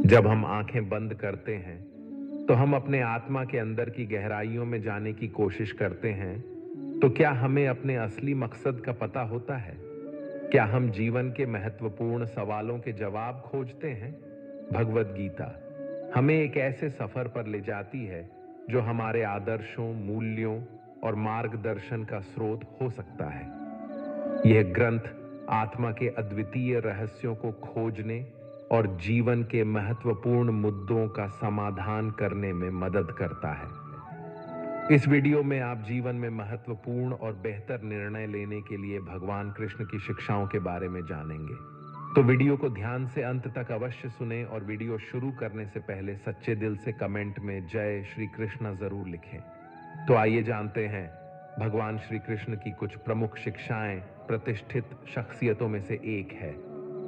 जब हम आंखें बंद करते हैं तो हम अपने आत्मा के अंदर की गहराइयों में जाने की कोशिश करते हैं। तो क्या हमें अपने असली मकसद का पता होता है? क्या हम जीवन के महत्वपूर्ण सवालों के जवाब खोजते हैं? भगवत गीता हमें एक ऐसे सफर पर ले जाती है जो हमारे आदर्शों, मूल्यों और मार्गदर्शन का स्रोत हो सकता है। यह ग्रंथ आत्मा के अद्वितीय रहस्यों को खोजने और जीवन के महत्वपूर्ण मुद्दों का समाधान करने में मदद करता है। इस वीडियो में आप जीवन में महत्वपूर्ण और बेहतर निर्णय लेने के लिए भगवान कृष्ण की शिक्षाओं के बारे में जानेंगे। तो वीडियो को ध्यान से अंत तक अवश्य सुनें और वीडियो शुरू करने से पहले सच्चे दिल से कमेंट में जय श्री कृष्ण जरूर लिखें। तो आइए जानते हैं भगवान श्री कृष्ण की कुछ प्रमुख शिक्षाएं। प्रतिष्ठित शख्सियतों में से एक है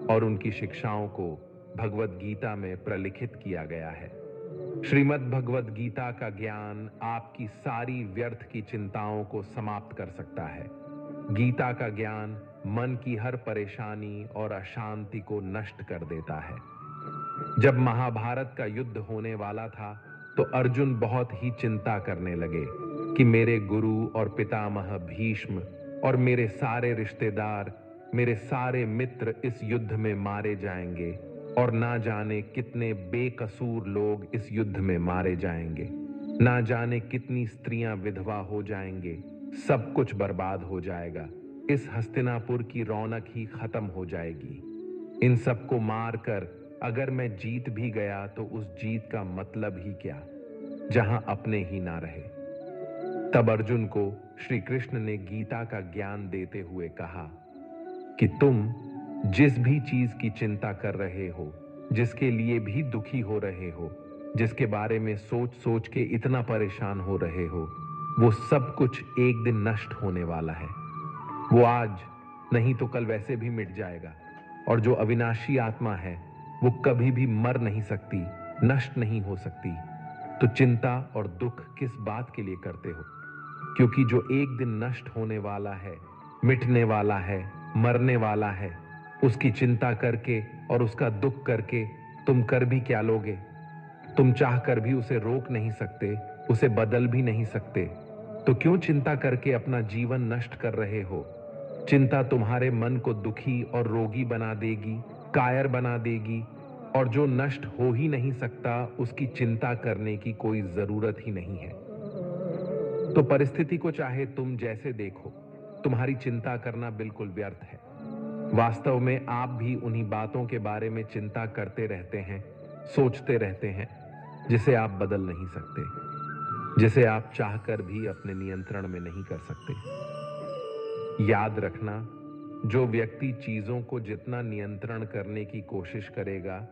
और उनकी शिक्षाओं को भगवत गीता में प्रलिखित किया गया है। श्रीमद् भगवत गीता का ज्ञान आपकी सारी व्यर्थ की चिंताओं को समाप्त कर सकता है। गीता का ज्ञान मन की हर परेशानी और अशांति को नष्ट कर देता है। जब महाभारत का युद्ध होने वाला था तो अर्जुन बहुत ही चिंता करने लगे कि मेरे गुरु और पितामह भीष्म और मेरे सारे रिश्तेदार, मेरे सारे मित्र इस युद्ध में मारे जाएंगे और ना जाने कितने बेकसूर लोग इस युद्ध में मारे जाएंगे। ना जाने कितनी स्त्रियां विधवा हो जाएंगे। सब कुछ बर्बाद हो जाएगा। इस हस्तिनापुर की रौनक ही खत्म हो जाएगी। इन सबको मारकर अगर मैं जीत भी गया तो उस जीत का मतलब ही क्या, जहां अपने ही ना रहे। तब अर्जुन को श्री कृष्ण ने गीता का ज्ञान देते हुए कहा कि तुम जिस भी चीज की चिंता कर रहे हो, जिसके लिए भी दुखी हो रहे हो, जिसके बारे में सोच सोच के इतना परेशान हो रहे हो, वो सब कुछ एक दिन नष्ट होने वाला है। वो आज नहीं तो कल वैसे भी मिट जाएगा। और जो अविनाशी आत्मा है वो कभी भी मर नहीं सकती, नष्ट नहीं हो सकती। तो चिंता और दुख किस बात के लिए करते हो? क्योंकि जो एक दिन नष्ट होने वाला है, मिटने वाला है, मरने वाला है, उसकी चिंता करके और उसका दुख करके तुम कर भी क्या लोगे? तुम चाह कर भी उसे रोक नहीं सकते, उसे बदल भी नहीं सकते। तो क्यों चिंता करके अपना जीवन नष्ट कर रहे हो? चिंता तुम्हारे मन को दुखी और रोगी बना देगी, कायर बना देगी। और जो नष्ट हो ही नहीं सकता उसकी चिंता करने की कोई जरूरत ही नहीं है। तो परिस्थिति को चाहे तुम जैसे देखो, तुम्हारी चिंता करना बिल्कुल व्यर्थ है। वास्तव में आप भी उन्हीं बातों के बारे में चिंता करते रहते हैं, सोचते रहते हैं, जिसे आप बदल नहीं सकते, जिसे आप चाहकर भी अपने नियंत्रण में नहीं कर सकते। याद रखना, जो व्यक्ति चीजों को जितना नियंत्रण करने की कोशिश करेगा,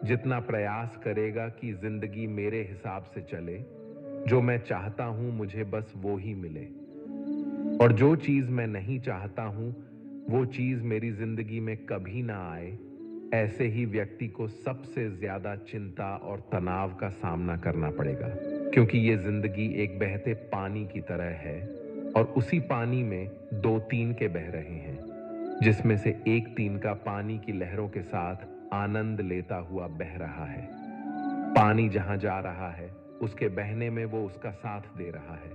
जितना प्रयास करेगा कि जिंदगी मेरे हिसाब से चले, जो मैं चाहता हूं मुझे बस वो ही मिले, और जो चीज मैं नहीं चाहता हूं वो चीज मेरी जिंदगी में कभी ना आए, ऐसे ही व्यक्ति को सबसे ज्यादा चिंता और तनाव का सामना करना पड़ेगा। क्योंकि ये जिंदगी एक बहते पानी की तरह है और उसी पानी में दो तीन के बह रहे हैं, जिसमें से एक तीन का पानी की लहरों के साथ आनंद लेता हुआ बह रहा है। पानी जहां जा रहा है उसके बहने में वो उसका साथ दे रहा है।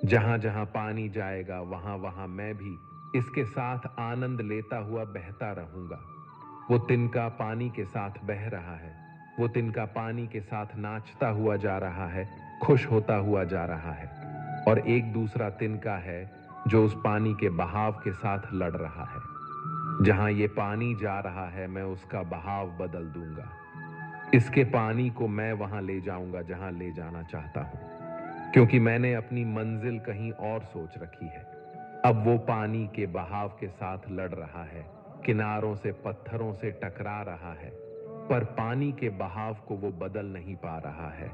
जहां जहां पानी जाएगा वहां वहां मैं भी इसके साथ आनंद लेता हुआ बहता रहूंगा। वो तिनका पानी के साथ बह रहा है, वो तिनका पानी के साथ नाचता हुआ जा रहा है, खुश होता हुआ जा रहा है। और एक दूसरा तिनका है जो उस पानी के बहाव के साथ लड़ रहा है। जहां ये पानी जा रहा है मैं उसका बहाव बदल दूंगा। इसके पानी को मैं वहां ले जाऊंगा जहां ले जाना चाहता हूं, क्योंकि मैंने अपनी मंजिल कहीं और सोच रखी है। अब वो पानी के बहाव के साथ लड़ रहा है, किनारों से पत्थरों से टकरा रहा है, पर पानी के बहाव को वो बदल नहीं पा रहा है,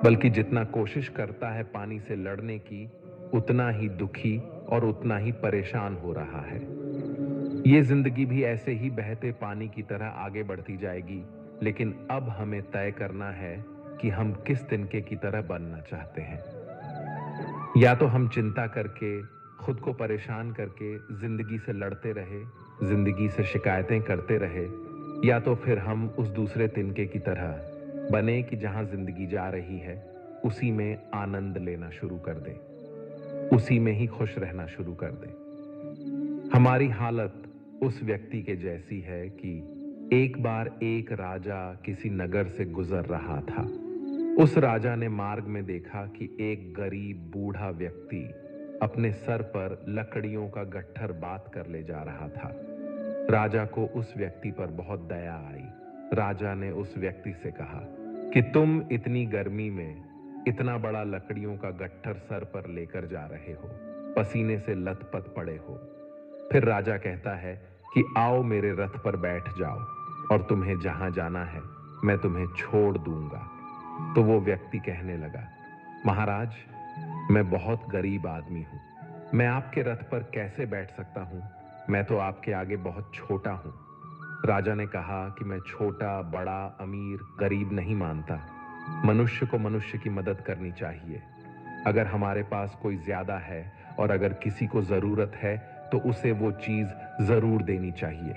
बल्कि जितना कोशिश करता है पानी से लड़ने की, उतना ही दुखी और उतना ही परेशान हो रहा है। ये जिंदगी भी ऐसे ही बहते पानी की तरह आगे बढ़ती जाएगी, लेकिन अब हमें तय करना है कि हम किस तिनके की तरह बनना चाहते हैं। या तो हम चिंता करके, खुद को परेशान करके जिंदगी से लड़ते रहे, जिंदगी से शिकायतें करते रहे, या तो फिर हम उस दूसरे तिनके की तरह बने कि जहां जिंदगी जा रही है उसी में आनंद लेना शुरू कर दे, उसी में ही खुश रहना शुरू कर दे। हमारी हालत उस व्यक्ति के जैसी है कि एक बार एक राजा किसी नगर से गुजर रहा था। उस राजा ने मार्ग में देखा कि एक गरीब बूढ़ा व्यक्ति अपने सर पर लकड़ियों का गट्ठर बांध कर ले जा रहा था। राजा को उस व्यक्ति पर बहुत दया आई। राजा ने उस व्यक्ति से कहा कि तुम इतनी गर्मी में इतना बड़ा लकड़ियों का गट्ठर सर पर लेकर जा रहे हो, पसीने से लथपथ पड़े हो। फिर राजा कहता है कि आओ मेरे रथ पर बैठ जाओ और तुम्हें जहां जाना है मैं तुम्हें छोड़ दूंगा। तो वो व्यक्ति कहने लगा, महाराज, मैं बहुत गरीब आदमी हूं, मैं आपके रथ पर कैसे बैठ सकता हूं? मैं तो आपके आगे बहुत छोटा हूं। राजा ने कहा कि मैं छोटा, बड़ा, अमीर, गरीब नहीं मानता। मनुष्य को मनुष्य की मदद करनी चाहिए। अगर हमारे पास कोई ज्यादा है और अगर किसी को जरूरत है तो उसे वो चीज जरूर देनी चाहिए।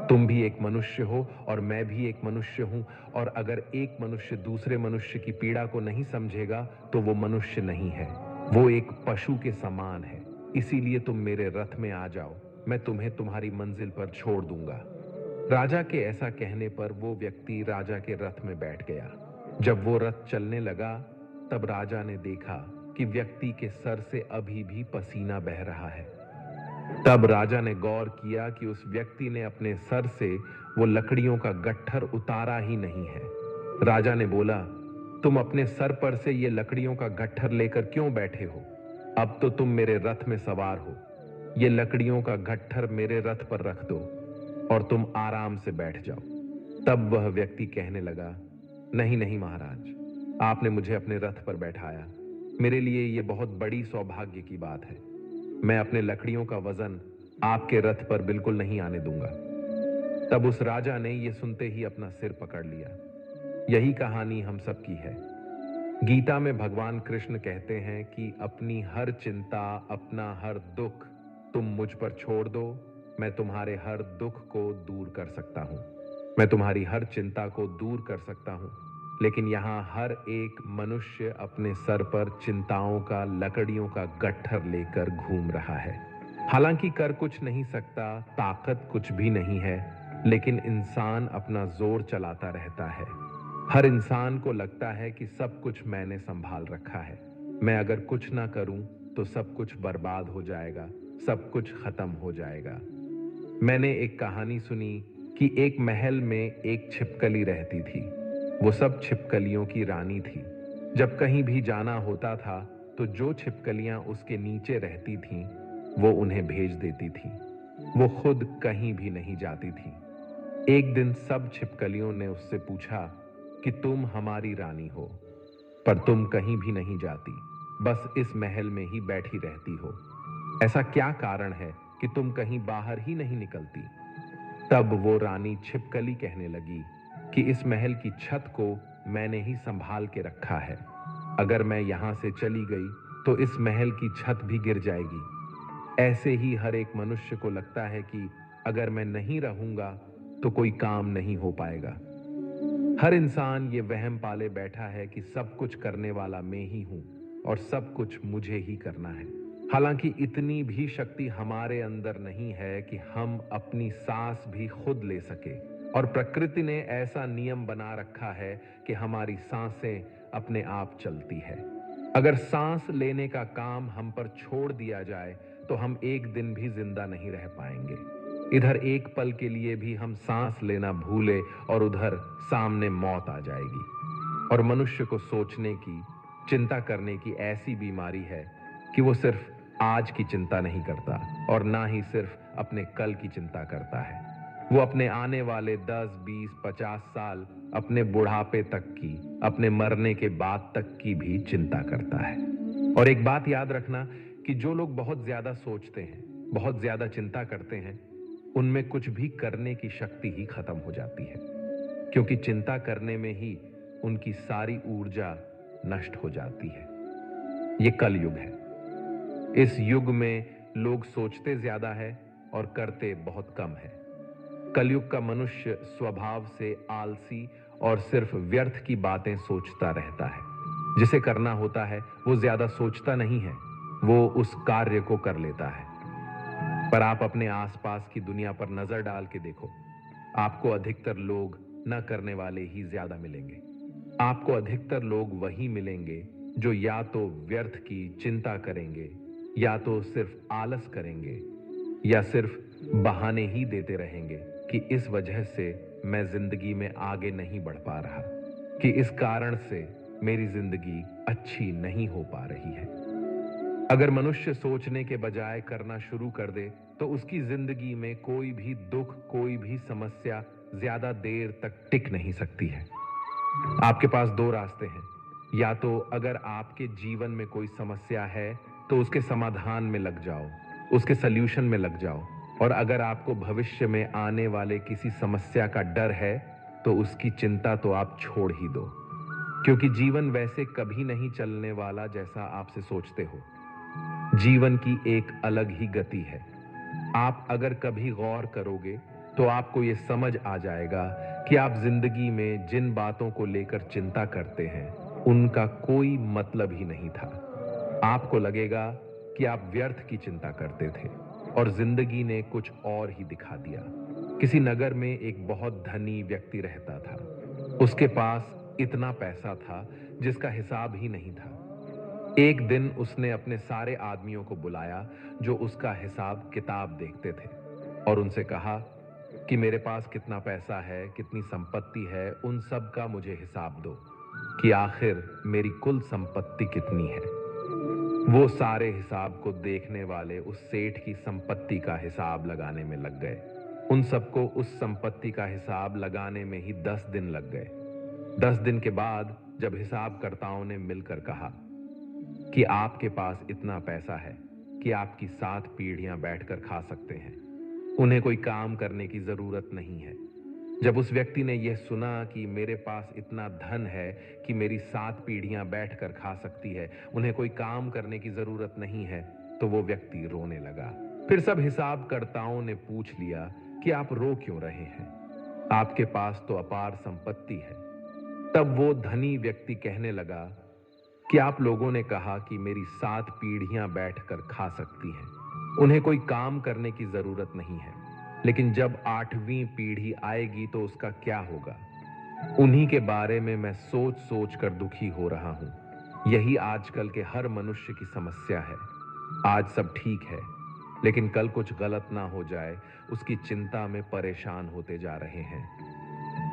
तुम भी एक मनुष्य हो और मैं भी एक मनुष्य हूं, और अगर एक मनुष्य दूसरे मनुष्य की पीड़ा को नहीं समझेगा तो वो मनुष्य नहीं है, वो एक पशु के समान है। इसीलिए तुम मेरे रथ में आ जाओ, मैं तुम्हें तुम्हारी मंजिल पर छोड़ दूंगा। राजा के ऐसा कहने पर वो व्यक्ति राजा के रथ में बैठ गया। जब वो रथ चलने लगा तब राजा ने देखा कि व्यक्ति के सर से अभी भी पसीना बह रहा है। तब राजा ने गौर किया कि उस व्यक्ति ने अपने सर से वो लकड़ियों का गट्ठर उतारा ही नहीं है। राजा ने बोला, तुम अपने सर पर से ये लकड़ियों का गट्ठर लेकर क्यों बैठे हो? अब तो तुम मेरे रथ में सवार हो, ये लकड़ियों का गट्ठर मेरे रथ पर रख दो और तुम आराम से बैठ जाओ। तब वह व्यक्ति कहने लगा, नहीं नहीं महाराज, आपने मुझे अपने रथ पर बैठाया, मेरे लिए यह बहुत बड़ी सौभाग्य की बात है। मैं अपने लकड़ियों का वजन आपके रथ पर बिल्कुल नहीं आने दूंगा। तब उस राजा ने यह सुनते ही अपना सिर पकड़ लिया। यही कहानी हम सबकी है। गीता में भगवान कृष्ण कहते हैं कि अपनी हर चिंता, अपना हर दुख तुम मुझ पर छोड़ दो, मैं तुम्हारे हर दुख को दूर कर सकता हूं, मैं तुम्हारी हर चिंता को दूर कर सकता हूं। लेकिन यहां हर एक मनुष्य अपने सर पर चिंताओं का, लकड़ियों का गट्ठर लेकर घूम रहा है। हालांकि कर कुछ नहीं सकता, ताकत कुछ भी नहीं है, लेकिन इंसान अपना जोर चलाता रहता है। हर इंसान को लगता है कि सब कुछ मैंने संभाल रखा है, मैं अगर कुछ ना करूं तो सब कुछ बर्बाद हो जाएगा, सब कुछ खत्म हो जाएगा। मैंने एक कहानी सुनी कि एक महल में एक छिपकली रहती थी। वो सब छिपकलियों की रानी थी। जब कहीं भी जाना होता था तो जो छिपकलियां उसके नीचे रहती थीं, वो उन्हें भेज देती थी। वो खुद कहीं भी नहीं जाती थी। एक दिन सब छिपकलियों ने उससे पूछा कि तुम हमारी रानी हो, पर तुम कहीं भी नहीं जाती, बस इस महल में ही बैठी रहती हो। ऐसा क्या कारण है कि तुम कहीं बाहर ही नहीं निकलती? तब वो रानी छिपकली कहने लगी कि इस महल की छत को मैंने ही संभाल के रखा है। अगर मैं यहां से चली गई तो इस महल की छत भी गिर जाएगी। ऐसे ही हर एक मनुष्य को लगता है कि अगर मैं नहीं रहूंगा तो कोई काम नहीं हो पाएगा। हर इंसान ये वहम पाले बैठा है कि सब कुछ करने वाला मैं ही हूं और सब कुछ मुझे ही करना है। हालांकि इतनी भी शक्ति हमारे अंदर नहीं है कि हम अपनी सांस भी खुद ले सके, और प्रकृति ने ऐसा नियम बना रखा है कि हमारी सांसें अपने आप चलती है। अगर सांस लेने का काम हम पर छोड़ दिया जाए तो हम एक दिन भी जिंदा नहीं रह पाएंगे। इधर एक पल के लिए भी हम सांस लेना भूले और उधर सामने मौत आ जाएगी। और मनुष्य को सोचने की, चिंता करने की ऐसी बीमारी है कि वो सिर्फ आज की चिंता नहीं करता और ना ही सिर्फ अपने कल की चिंता करता है। वो अपने आने वाले 10, 20, 50 साल, अपने बुढ़ापे तक की, अपने मरने के बाद तक की भी चिंता करता है। और एक बात याद रखना कि जो लोग बहुत ज्यादा सोचते हैं, बहुत ज्यादा चिंता करते हैं, उनमें कुछ भी करने की शक्ति ही खत्म हो जाती है, क्योंकि चिंता करने में ही उनकी सारी ऊर्जा नष्ट हो जाती है। ये कल युग है। इस युग में लोग सोचते ज्यादा है और करते बहुत कम है। कलयुग का मनुष्य स्वभाव से आलसी और सिर्फ व्यर्थ की बातें सोचता रहता है। जिसे करना होता है वो ज्यादा सोचता नहीं है, वो उस कार्य को कर लेता है। पर आप अपने आसपास की दुनिया पर नजर डाल के देखो, आपको अधिकतर लोग न करने वाले ही ज्यादा मिलेंगे। आपको अधिकतर लोग वही मिलेंगे जो या तो व्यर्थ की चिंता करेंगे, या तो सिर्फ आलस करेंगे, या सिर्फ बहाने ही देते रहेंगे कि इस वजह से मैं जिंदगी में आगे नहीं बढ़ पा रहा, कि इस कारण से मेरी जिंदगी अच्छी नहीं हो पा रही है। अगर मनुष्य सोचने के बजाय करना शुरू कर दे तो उसकी जिंदगी में कोई भी दुख, कोई भी समस्या ज्यादा देर तक टिक नहीं सकती है। आपके पास दो रास्ते हैं। या तो अगर आपके जीवन में कोई समस्या है तो उसके समाधान में लग जाओ, उसके सल्यूशन में लग जाओ। और अगर आपको भविष्य में आने वाले किसी समस्या का डर है तो उसकी चिंता तो आप छोड़ ही दो, क्योंकि जीवन वैसे कभी नहीं चलने वाला जैसा आपसे सोचते हो। जीवन की एक अलग ही गति है। आप अगर कभी गौर करोगे तो आपको यह समझ आ जाएगा कि आप जिंदगी में जिन बातों को लेकर चिंता करते हैं उनका कोई मतलब ही नहीं था। आपको लगेगा कि आप व्यर्थ की चिंता करते थे और जिंदगी ने कुछ और ही दिखा दिया। किसी नगर में एक बहुत धनी व्यक्ति रहता था। उसके पास इतना पैसा था जिसका हिसाब ही नहीं था। एक दिन उसने अपने सारे आदमियों को बुलाया जो उसका हिसाब किताब देखते थे, और उनसे कहा कि मेरे पास कितना पैसा है, कितनी संपत्ति है, उन सब का मुझे हिसाब दो कि आखिर मेरी कुल संपत्ति कितनी है। वो सारे हिसाब को देखने वाले उस सेठ की संपत्ति का हिसाब लगाने में लग गए। उन सबको उस संपत्ति का हिसाब लगाने में ही 10 दिन लग गए। 10 दिन के बाद जब हिसाबकर्ताओं ने मिलकर कहा कि आपके पास इतना पैसा है कि आपकी 7 पीढ़ियां बैठकर खा सकते हैं, उन्हें कोई काम करने की जरूरत नहीं है। जब उस व्यक्ति ने यह सुना कि मेरे पास इतना धन है कि मेरी 7 पीढ़ियां बैठकर खा सकती है, उन्हें कोई काम करने की जरूरत नहीं है, तो वो व्यक्ति रोने लगा। फिर सब हिसाबकर्ताओं ने पूछ लिया कि आप रो क्यों रहे हैं, आपके पास तो अपार संपत्ति है। तब वो धनी व्यक्ति कहने लगा कि आप लोगों ने कहा कि मेरी 7 पीढ़ियां बैठकर खा सकती हैं, उन्हें कोई काम करने की जरूरत नहीं है, लेकिन जब 8वीं पीढ़ी आएगी तो उसका क्या होगा? उन्हीं के बारे में मैं सोच सोच कर दुखी हो रहा हूं। यही आजकल के हर मनुष्य की समस्या है। आज सब ठीक है, लेकिन कल कुछ गलत ना हो जाए, उसकी चिंता में परेशान होते जा रहे हैं।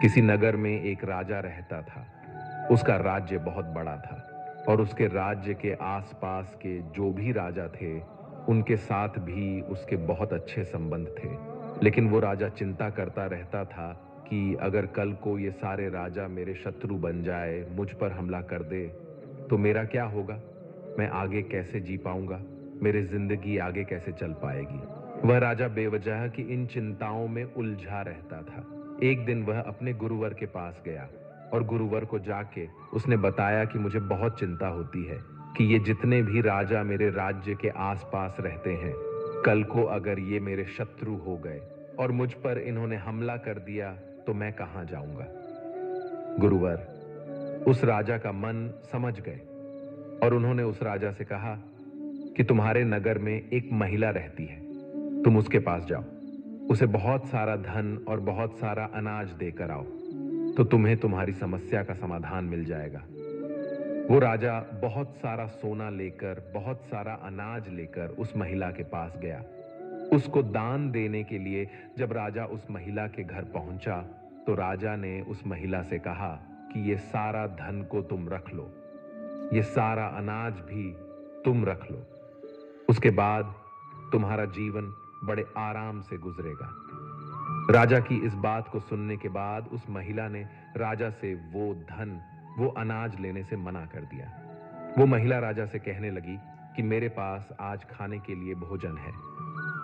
किसी नगर में एक राजा रहता था। उसका राज्य बहुत बड़ा था और उसके राज्य के आसपास के जो भी राजा थे उनके साथ भी उसके बहुत अच्छे संबंध थे। लेकिन वो राजा चिंता करता रहता था कि अगर कल को ये सारे राजा मेरे शत्रु बन जाए, मुझ पर हमला कर दे, तो मेरा क्या होगा? मैं आगे कैसे जी पाऊंगा? मेरी जिंदगी आगे कैसे चल पाएगी? वह राजा बेवजह की इन चिंताओं में उलझा रहता था। एक दिन वह अपने गुरुवर के पास गया और गुरुवर को जाके उसने बताया कि मुझे बहुत चिंता होती है कि ये जितने भी राजा मेरे राज्य के आसपास रहते हैं, कल को अगर ये मेरे शत्रु हो गए और मुझ पर इन्होंने हमला कर दिया तो मैं कहां जाऊंगा? गुरुवर उस राजा का मन समझ गए और उन्होंने उस राजा से कहा कि तुम्हारे नगर में एक महिला रहती है, तुम उसके पास जाओ, उसे बहुत सारा धन और बहुत सारा अनाज देकर आओ, तो तुम्हें तुम्हारी समस्या का समाधान मिल जाएगा। वो राजा बहुत सारा सोना लेकर, बहुत सारा अनाज लेकर उस महिला के पास गया। उसको दान देने के लिए जब राजा उस महिला के घर पहुंचा तो राजा ने उस महिला से कहा कि ये सारा धन को तुम रख लो, ये सारा अनाज भी तुम रख लो, उसके बाद तुम्हारा जीवन बड़े आराम से गुजरेगा। राजा की इस बात को सुनने के बाद उस महिला ने राजा से वो धन, वो अनाज लेने से मना कर दिया। वो महिला राजा से कहने लगी कि मेरे पास आज खाने के लिए भोजन है,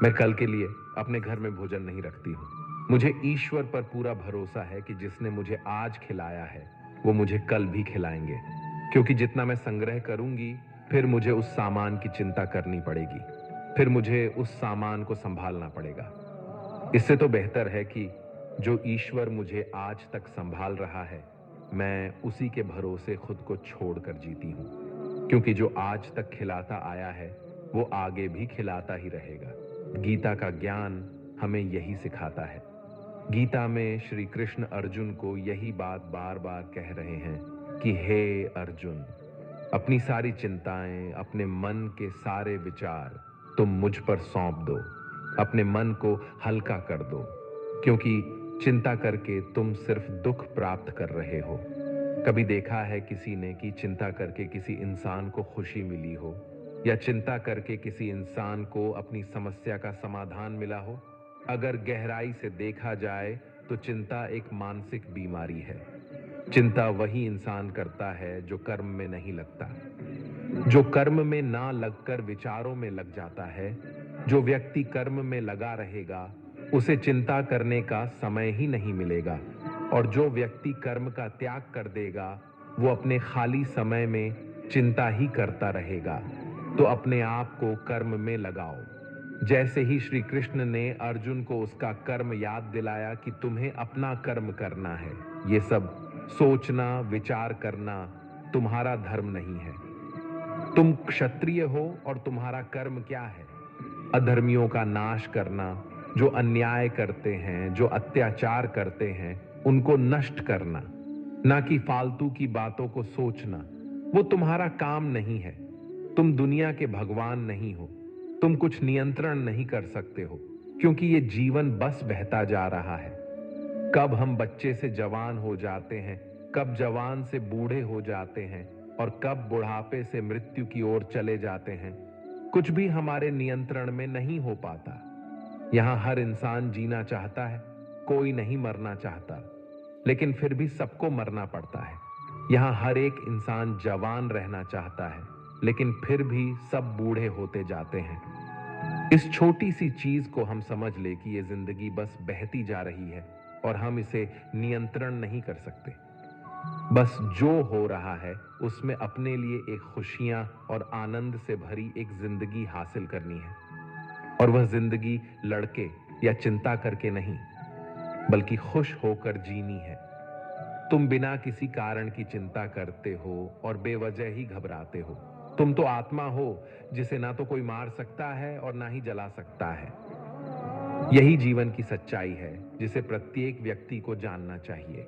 मैं कल के लिए अपने घर में भोजन नहीं रखती हूँ। मुझे ईश्वर पर पूरा भरोसा है कि जिसने मुझे आज खिलाया है वो मुझे कल भी खिलाएंगे, क्योंकि जितना मैं संग्रह करूंगी फिर मुझे उस सामान की चिंता करनी पड़ेगी, फिर मुझे उस सामान को संभालना पड़ेगा। इससे तो बेहतर है कि जो ईश्वर मुझे आज तक संभाल रहा है, मैं उसी के भरोसे खुद को छोड़कर जीती हूँ, क्योंकि जो आज तक खिलाता आया है वो आगे भी खिलाता ही रहेगा। गीता का ज्ञान हमें यही सिखाता है। गीता में श्री कृष्ण अर्जुन को यही बात बार बार कह रहे हैं कि हे अर्जुन, अपनी सारी चिंताएं, अपने मन के सारे विचार तुम मुझ पर सौंप दो, अपने मन को हल्का कर दो, क्योंकि चिंता करके तुम सिर्फ दुख प्राप्त कर रहे हो। कभी देखा है किसी ने कि चिंता करके किसी इंसान को खुशी मिली हो, या चिंता करके किसी इंसान को अपनी समस्या का समाधान मिला हो? अगर गहराई से देखा जाए तो चिंता एक मानसिक बीमारी है। चिंता वही इंसान करता है जो कर्म में नहीं लगता, जो कर्म में ना लगकर विचारों में लग जाता है। जो व्यक्ति कर्म में लगा रहेगा उसे चिंता करने का समय ही नहीं मिलेगा, और जो व्यक्ति कर्म का त्याग कर देगा वो अपने खाली समय में चिंता ही करता रहेगा। तो अपने आप को कर्म में लगाओ। जैसे ही श्री कृष्ण ने अर्जुन को उसका कर्म याद दिलाया कि तुम्हें अपना कर्म करना है, ये सब सोचना विचार करना तुम्हारा धर्म नहीं है। तुम क्षत्रिय हो और तुम्हारा कर्म क्या है? अधर्मियों का नाश करना, जो अन्याय करते हैं, जो अत्याचार करते हैं, उनको नष्ट करना, ना कि फालतू की बातों को सोचना। वो तुम्हारा काम नहीं है। तुम दुनिया के भगवान नहीं हो। तुम कुछ नियंत्रण नहीं कर सकते हो, क्योंकि ये जीवन बस बहता जा रहा है। कब हम बच्चे से जवान हो जाते हैं, कब जवान से बूढ़े हो जाते हैं, और कब बुढ़ापे से मृत्यु की ओर चले जाते हैं, कुछ भी हमारे नियंत्रण में नहीं हो पाता। यहाँ हर इंसान जीना चाहता है, कोई नहीं मरना चाहता, लेकिन फिर भी सबको मरना पड़ता है। यहाँ हर एक इंसान जवान रहना चाहता है, लेकिन फिर भी सब बूढ़े होते जाते हैं। इस छोटी सी चीज को हम समझ ले कि ये जिंदगी बस बहती जा रही है और हम इसे नियंत्रण नहीं कर सकते। बस जो हो रहा है उसमें अपने लिए एक खुशियां और आनंद से भरी एक जिंदगी हासिल करनी है, और वह जिंदगी लड़के या चिंता करके नहीं, बल्कि खुश होकर जीनी है। तुम बिना किसी कारण की चिंता करते हो और बेवजह ही घबराते हो। तुम तो आत्मा हो जिसे ना तो कोई मार सकता है और ना ही जला सकता है। यही जीवन की सच्चाई है जिसे प्रत्येक व्यक्ति को जानना चाहिए।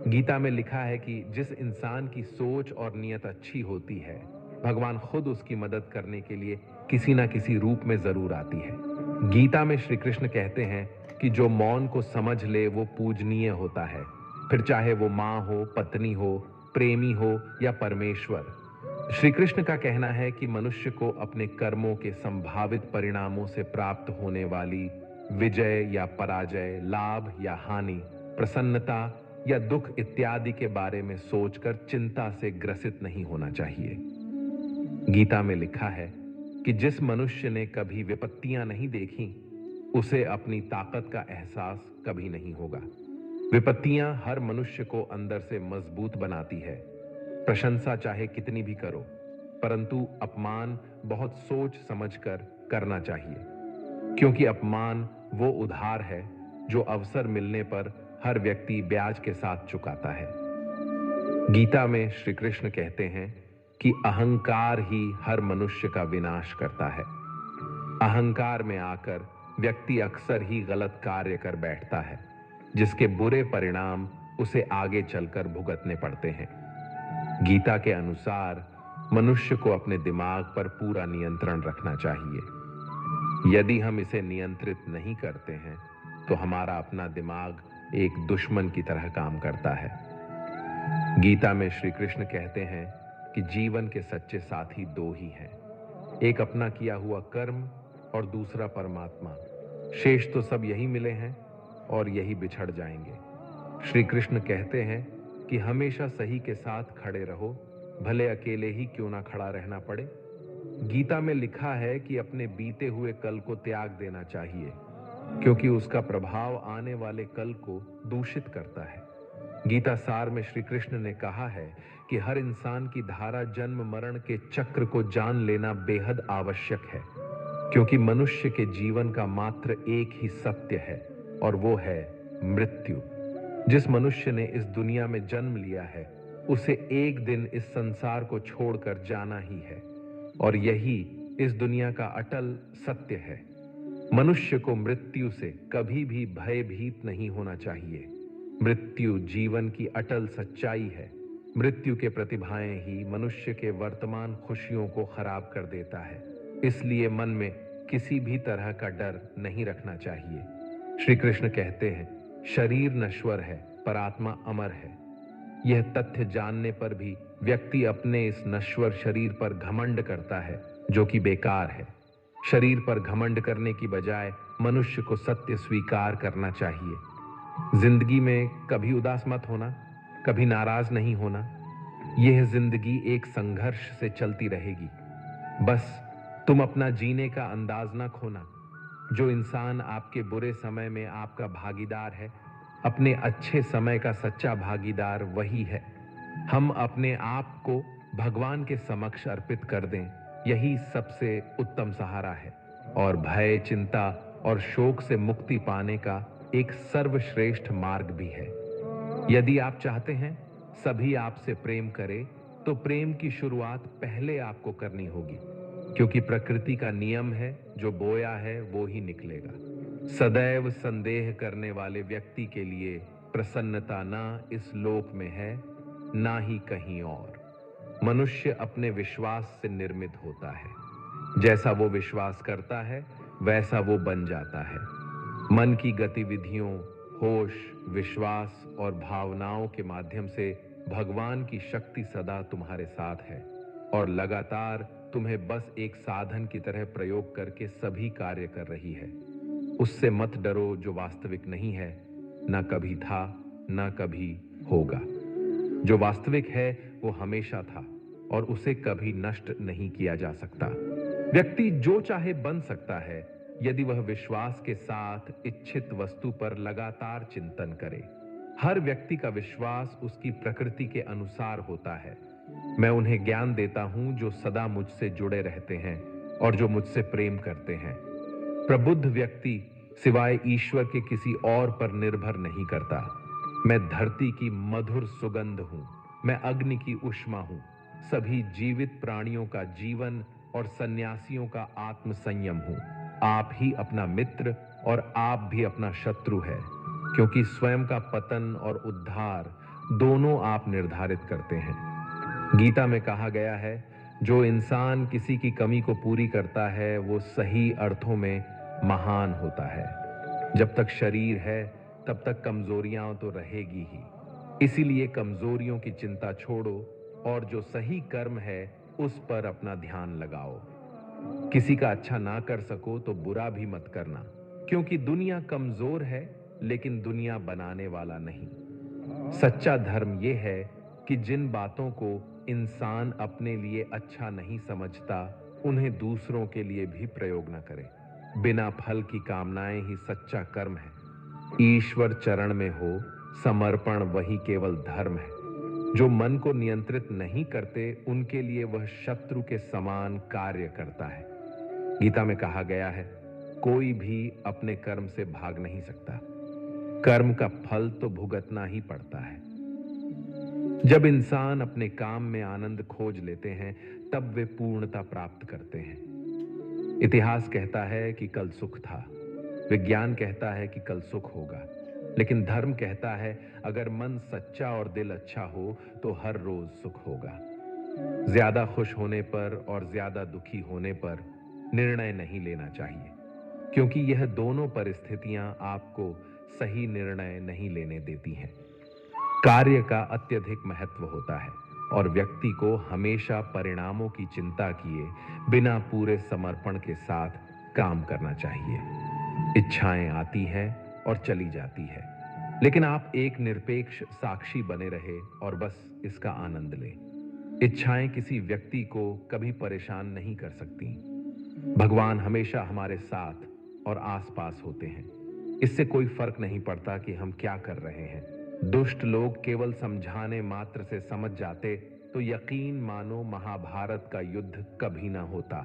गीता में लिखा है कि जिस इंसान की सोच और नियत अच्छी होती है, भगवान खुद उसकी मदद करने के लिए किसी ना किसी रूप में जरूर आती है। गीता में श्री कृष्ण कहते हैं कि जो मौन को समझ ले वो पूजनीय होता है, फिर चाहे वो माँ हो, पत्नी हो, प्रेमी हो या परमेश्वर। श्री कृष्ण का कहना है कि मनुष्य को अपने कर्मों के संभावित परिणामों से प्राप्त होने वाली विजय या पराजय, लाभ या हानि, प्रसन्नता या दुख इत्यादि के बारे में सोचकर चिंता से ग्रसित नहीं होना चाहिए। गीता में लिखा है कि जिस मनुष्य ने कभी विपत्तियां नहीं देखी, उसे अपनी ताकत का एहसास कभी नहीं होगा। विपत्तियां हर मनुष्य को अंदर से मजबूत बनाती है। प्रशंसा चाहे कितनी भी करो, परंतु अपमान बहुत सोच समझकर करना चाहिए, क्योंकि अपमान वो उधार है जो अवसर मिलने पर हर व्यक्ति ब्याज के साथ चुकाता है। गीता में श्री कृष्ण कहते हैं कि अहंकार ही हर मनुष्य का विनाश करता है। अहंकार में आकर व्यक्ति अक्सर ही गलत कार्य कर बैठता है, जिसके बुरे परिणाम उसे आगे चलकर भुगतने पड़ते हैं। गीता के अनुसार मनुष्य को अपने दिमाग पर पूरा नियंत्रण रखना चाहिए। यदि हम इसे नियंत्रित नहीं करते हैं तो हमारा अपना दिमाग एक दुश्मन की तरह काम करता है। गीता में श्री कृष्ण कहते हैं कि जीवन के सच्चे साथी दो ही हैं, एक अपना किया हुआ कर्म और दूसरा परमात्मा। शेष तो सब यही मिले हैं और यही बिछड़ जाएंगे। श्री कृष्ण कहते हैं कि हमेशा सही के साथ खड़े रहो, भले अकेले ही क्यों ना खड़ा रहना पड़े। गीता में लिखा है कि अपने बीते हुए कल को त्याग देना चाहिए, क्योंकि उसका प्रभाव आने वाले कल को दूषित करता है। गीता सार में श्री कृष्ण ने कहा है कि हर इंसान की धारा जन्म मरण के चक्र को जान लेना बेहद आवश्यक है, क्योंकि मनुष्य के जीवन का मात्र एक ही सत्य है, और वो है मृत्यु। जिस मनुष्य ने इस दुनिया में जन्म लिया है उसे एक दिन इस संसार को छोड़कर जाना ही है, और यही इस दुनिया का अटल सत्य है। मनुष्य को मृत्यु से कभी भी भयभीत नहीं होना चाहिए। मृत्यु जीवन की अटल सच्चाई है। मृत्यु के प्रतिभाएं ही मनुष्य के वर्तमान खुशियों को खराब कर देता है। इसलिए मन में किसी भी तरह का डर नहीं रखना चाहिए। श्री कृष्ण कहते हैं, शरीर नश्वर है पर आत्मा अमर है। यह तथ्य जानने पर भी व्यक्ति अपने इस नश्वर शरीर पर घमंड करता है, जो कि बेकार है। शरीर पर घमंड करने की बजाय मनुष्य को सत्य स्वीकार करना चाहिए। जिंदगी में कभी उदास मत होना, कभी नाराज नहीं होना। यह जिंदगी एक संघर्ष से चलती रहेगी। बस तुम अपना जीने का अंदाज ना खोना। जो इंसान आपके बुरे समय में आपका भागीदार है, अपने अच्छे समय का सच्चा भागीदार वही है। हम अपने आप को भगवान के समक्ष अर्पित कर दें, यही सबसे उत्तम सहारा है और भय, चिंता और शोक से मुक्ति पाने का एक सर्वश्रेष्ठ मार्ग भी है। यदि आप चाहते हैं सभी आपसे प्रेम करें, तो प्रेम की शुरुआत पहले आपको करनी होगी, क्योंकि प्रकृति का नियम है, जो बोया है वो ही निकलेगा। सदैव संदेह करने वाले व्यक्ति के लिए प्रसन्नता ना इस लोक में है, ना ही कहीं और। मनुष्य अपने विश्वास से निर्मित होता है। जैसा वो विश्वास करता है वैसा वो बन जाता है। मन की गतिविधियों, होश, विश्वास और भावनाओं के माध्यम से भगवान की शक्ति सदा तुम्हारे साथ है और लगातार तुम्हें बस एक साधन की तरह प्रयोग करके सभी कार्य कर रही है। उससे मत डरो जो वास्तविक नहीं है, ना कभी था, ना कभी होगा। जो वास्तविक है वो हमेशा था और उसे कभी नष्ट नहीं किया जा सकता। व्यक्ति जो चाहे बन सकता है यदि वह विश्वास के साथ इच्छित वस्तु पर लगातार चिंतन करे। हर व्यक्ति का विश्वास उसकी प्रकृति के अनुसार होता है। मैं उन्हें ज्ञान देता हूं जो सदा मुझसे जुड़े रहते हैं और जो मुझसे प्रेम करते हैं। प्रबुद्ध व्यक्ति सिवाय ईश्वर के किसी और पर निर्भर नहीं करता। मैं धरती की मधुर सुगंध हूं, मैं अग्नि की उष्मा हूं, सभी जीवित प्राणियों का जीवन और सन्यासियों का आत्म संयम हूं। आप ही अपना मित्र और आप भी अपना शत्रु है, क्योंकि स्वयं का पतन और उद्धार दोनों आप निर्धारित करते हैं। गीता में कहा गया है, जो इंसान किसी की कमी को पूरी करता है वो सही अर्थों में महान होता है। जब तक शरीर है तब तक कमजोरियां तो रहेगी ही। इसीलिए कमजोरियों की चिंता छोड़ो और जो सही कर्म है उस पर अपना ध्यान लगाओ। किसी का अच्छा ना कर सको तो बुरा भी मत करना, क्योंकि दुनिया कमजोर है लेकिन दुनिया बनाने वाला नहीं। सच्चा धर्म यह है कि जिन बातों को इंसान अपने लिए अच्छा नहीं समझता उन्हें दूसरों के लिए भी प्रयोग न करे। बिना फल की कामनाएं ही सच्चा कर्म है। ईश्वर चरण में हो समर्पण वही केवल धर्म है। जो मन को नियंत्रित नहीं करते उनके लिए वह शत्रु के समान कार्य करता है। गीता में कहा गया है, कोई भी अपने कर्म से भाग नहीं सकता। कर्म का फल तो भुगतना ही पड़ता है। जब इंसान अपने काम में आनंद खोज लेते हैं तब वे पूर्णता प्राप्त करते हैं। इतिहास कहता है कि कल सुख था, विज्ञान कहता है कि कल सुख होगा, लेकिन धर्म कहता है अगर मन सच्चा और दिल अच्छा हो तो हर रोज सुख होगा। ज्यादा खुश होने पर और ज्यादा दुखी होने पर निर्णय नहीं लेना चाहिए, क्योंकि यह दोनों परिस्थितियां आपको सही निर्णय नहीं लेने देती हैं। कार्य का अत्यधिक महत्व होता है और व्यक्ति को हमेशा परिणामों की चिंता किए बिना पूरे समर्पण के साथ काम करना चाहिए। इच्छाएं आती हैं और चली जाती है, लेकिन आप एक निरपेक्ष साक्षी बने रहे और बस इसका आनंद लें। इच्छाएं किसी व्यक्ति को कभी परेशान नहीं कर सकती। भगवान हमेशा हमारे साथ और आसपास होते हैं। इससे कोई फर्क नहीं पड़ता कि हम क्या कर रहे हैं। दुष्ट लोग केवल समझाने मात्र से समझ जाते तो यकीन मानो महाभारत का युद्ध कभी ना होता।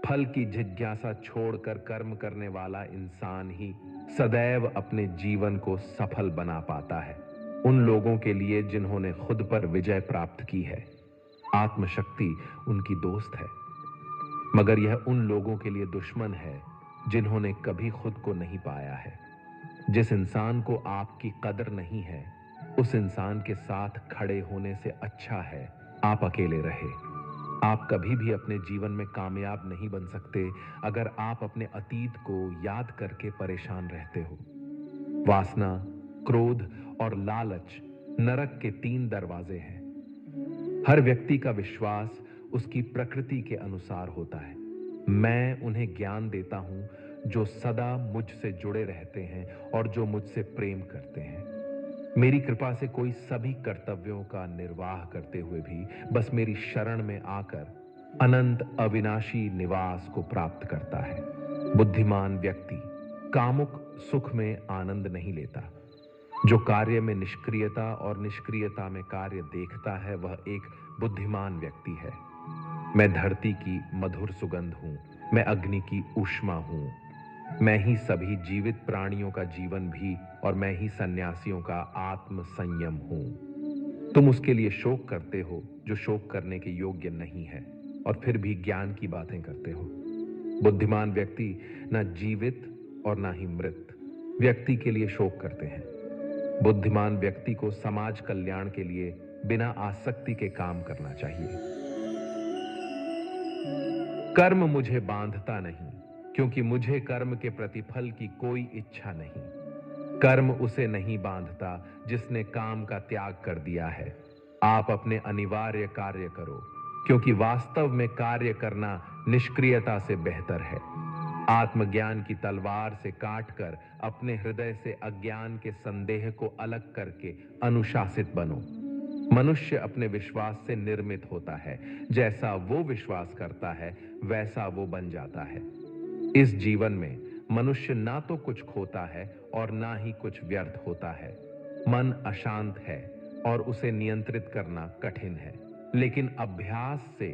फल की जिज्ञासा छोड़कर कर्म करने वाला इंसान ही सदैव अपने जीवन को सफल बना पाता है। उन लोगों के लिए जिन्होंने खुद पर विजय प्राप्त की है, आत्मशक्ति उनकी दोस्त है, मगर यह उन लोगों के लिए दुश्मन है जिन्होंने कभी खुद को नहीं पाया है। जिस इंसान को आपकी कदर नहीं है, उस इंसान के साथ खड़े होने से अच्छा है आप अकेले रहे। आप कभी भी अपने जीवन में कामयाब नहीं बन सकते अगर आप अपने अतीत को याद करके परेशान रहते हो। वासना, क्रोध और लालच नरक के 3 दरवाजे हैं। हर व्यक्ति का विश्वास उसकी प्रकृति के अनुसार होता है। मैं उन्हें ज्ञान देता हूं जो सदा मुझसे जुड़े रहते हैं और जो मुझसे प्रेम करते हैं। मेरी कृपा से कोई सभी कर्तव्यों का निर्वाह करते हुए भी बस मेरी शरण में आकर अनंत अविनाशी निवास को प्राप्त करता है। बुद्धिमान व्यक्ति कामुक सुख में आनंद नहीं लेता। जो कार्य में निष्क्रियता और निष्क्रियता में कार्य देखता है वह एक बुद्धिमान व्यक्ति है। मैं धरती की मधुर सुगंध हूं, मैं अग्नि की ऊष्मा हूं, मैं ही सभी जीवित प्राणियों का जीवन भी और मैं ही सन्यासियों का आत्म संयम हूं। तुम उसके लिए शोक करते हो जो शोक करने के योग्य नहीं है और फिर भी ज्ञान की बातें करते हो। बुद्धिमान व्यक्ति ना जीवित और ना ही मृत व्यक्ति के लिए शोक करते हैं। बुद्धिमान व्यक्ति को समाज कल्याण के लिए बिना आसक्ति के काम करना चाहिए। कर्म मुझे बांधता नहीं, क्योंकि मुझे कर्म के प्रतिफल की कोई इच्छा नहीं। कर्म उसे नहीं बांधता जिसने काम का त्याग कर दिया है। आप अपने अनिवार्य कार्य करो, क्योंकि वास्तव में कार्य करना निष्क्रियता से बेहतर है। आत्मज्ञान की तलवार से काटकर अपने हृदय से अज्ञान के संदेह को अलग करके अनुशासित बनो। मनुष्य अपने विश्वास से निर्मित होता है। जैसा वो विश्वास करता है वैसा वो बन जाता है। इस जीवन में मनुष्य ना तो कुछ खोता है और ना ही कुछ व्यर्थ होता है। मन अशांत है और उसे नियंत्रित करना कठिन है, लेकिन अभ्यास से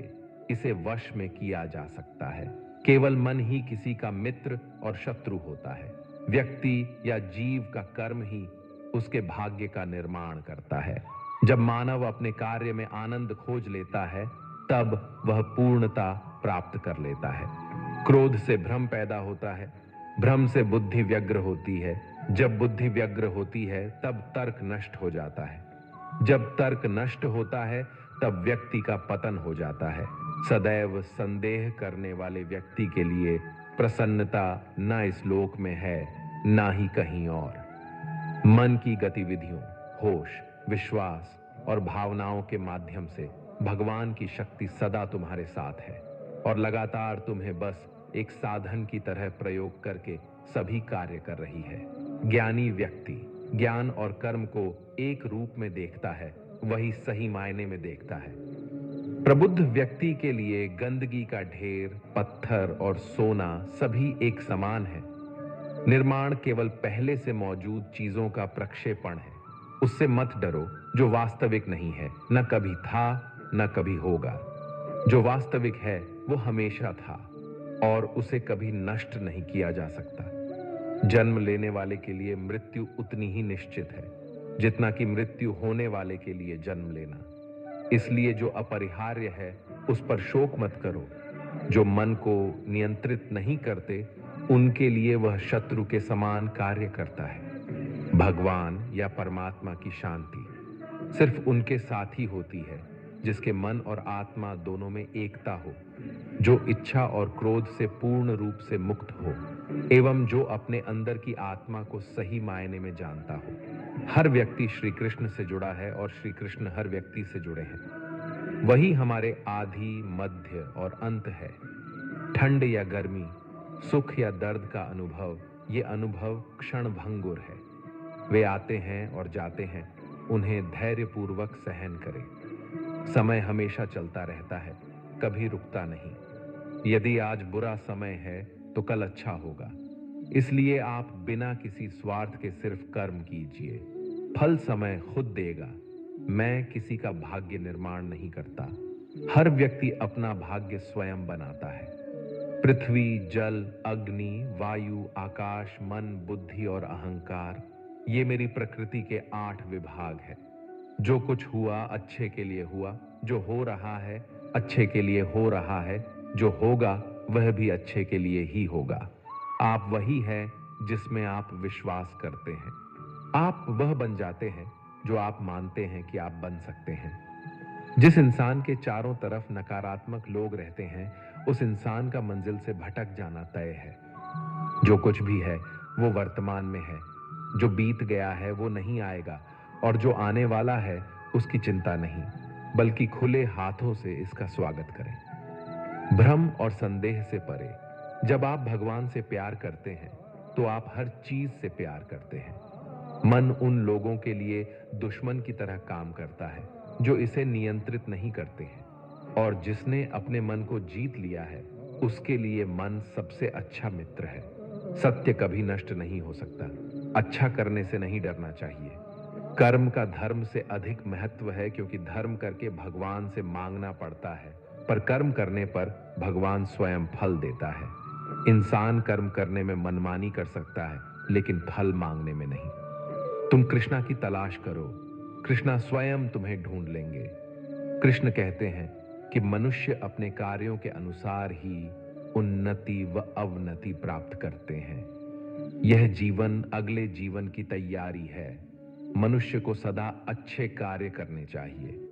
इसे वश में किया जा सकता है। केवल मन ही किसी का मित्र और शत्रु होता है। व्यक्ति या जीव का कर्म ही उसके भाग्य का निर्माण करता है। जब मानव अपने कार्य में आनंद खोज लेता है तब वह पूर्णता प्राप्त कर लेता है। क्रोध से भ्रम पैदा होता है, भ्रम से बुद्धि व्यग्र होती है। जब बुद्धि व्यग्र होती है तब तर्क नष्ट हो जाता है। जब तर्क नष्ट होता है तब व्यक्ति का पतन हो जाता है। सदैव संदेह करने वाले व्यक्ति के लिए प्रसन्नता ना इस लोक में है ना ही कहीं और। मन की गतिविधियों, होश, विश्वास और भावनाओं के माध्यम से भगवान की शक्ति सदा तुम्हारे साथ है और लगातार तुम्हें बस एक साधन की तरह प्रयोग करके सभी कार्य कर रही है। ज्ञानी व्यक्ति ज्ञान और कर्म को एक रूप में देखता है, वही सही मायने में देखता है। प्रबुद्ध व्यक्ति के लिए गंदगी का ढेर, पत्थर और सोना सभी एक समान है। निर्माण केवल पहले से मौजूद चीजों का प्रक्षेपण है। उससे मत डरो जो वास्तविक नहीं है, न कभी था न कभी होगा। जो वास्तविक है वो हमेशा था और उसे कभी नष्ट नहीं किया जा सकता। जन्म लेने वाले के लिए मृत्यु उतनी ही निश्चित है जितना कि मृत्यु होने वाले के लिए जन्म लेना। इसलिए जो अपरिहार्य है उस पर शोक मत करो। जो मन को नियंत्रित नहीं करते उनके लिए वह शत्रु के समान कार्य करता है। भगवान या परमात्मा की शांति सिर्फ उनके साथ ही होती है जिसके मन और आत्मा दोनों में एकता हो, जो इच्छा और क्रोध से पूर्ण रूप से मुक्त हो एवं जो अपने अंदर की आत्मा को सही मायने में जानता हो। हर व्यक्ति श्री कृष्ण से जुड़ा है और श्री कृष्ण हर व्यक्ति से जुड़े हैं। वही हमारे आदि, मध्य और अंत है। ठंड या गर्मी, सुख या दर्द का अनुभव, ये अनुभव क्षण भंगुर है। वे आते हैं और जाते हैं, उन्हें धैर्यपूर्वक सहन करें। समय हमेशा चलता रहता है, कभी रुकता नहीं। यदि आज बुरा समय है तो कल अच्छा होगा। इसलिए आप बिना किसी स्वार्थ के सिर्फ कर्म कीजिए, फल समय खुद देगा। मैं किसी का भाग्य निर्माण नहीं करता, हर व्यक्ति अपना भाग्य स्वयं बनाता है। पृथ्वी, जल, अग्नि, वायु, आकाश, मन, बुद्धि और अहंकार, ये मेरी प्रकृति के 8 विभाग है। जो कुछ हुआ अच्छे के लिए हुआ, जो हो रहा है अच्छे के लिए हो रहा है, जो होगा वह भी अच्छे के लिए ही होगा। आप वही है जिसमें आप विश्वास करते हैं। आप वह बन जाते हैं जो आप मानते हैं कि आप बन सकते हैं। जिस इंसान के चारों तरफ नकारात्मक लोग रहते हैं, उस इंसान का मंजिल से भटक जाना तय है। जो कुछ भी है वो वर्तमान में है। जो बीत गया है वो नहीं आएगा, और जो आने वाला है उसकी चिंता नहीं, बल्कि खुले हाथों से इसका स्वागत करें। भ्रम और संदेह से परे, जब आप भगवान से प्यार करते हैं तो आप हर चीज से प्यार करते हैं। मन उन लोगों के लिए दुश्मन की तरह काम करता है जो इसे नियंत्रित नहीं करते हैं, और जिसने अपने मन को जीत लिया है उसके लिए मन सबसे अच्छा मित्र है। सत्य कभी नष्ट नहीं हो सकता। अच्छा करने से नहीं डरना चाहिए। कर्म का धर्म से अधिक महत्व है, क्योंकि धर्म करके भगवान से मांगना पड़ता है, पर कर्म करने पर भगवान स्वयं फल देता है। इंसान कर्म करने में मनमानी कर सकता है, लेकिन फल मांगने में नहीं। तुम कृष्णा की तलाश करो, कृष्णा स्वयं तुम्हें ढूंढ लेंगे। कृष्ण कहते हैं कि मनुष्य अपने कार्यों के अनुसार ही उन्नति व अवनति प्राप्त करते हैं। यह जीवन अगले जीवन की तैयारी है। मनुष्य को सदा अच्छे कार्य करने चाहिए।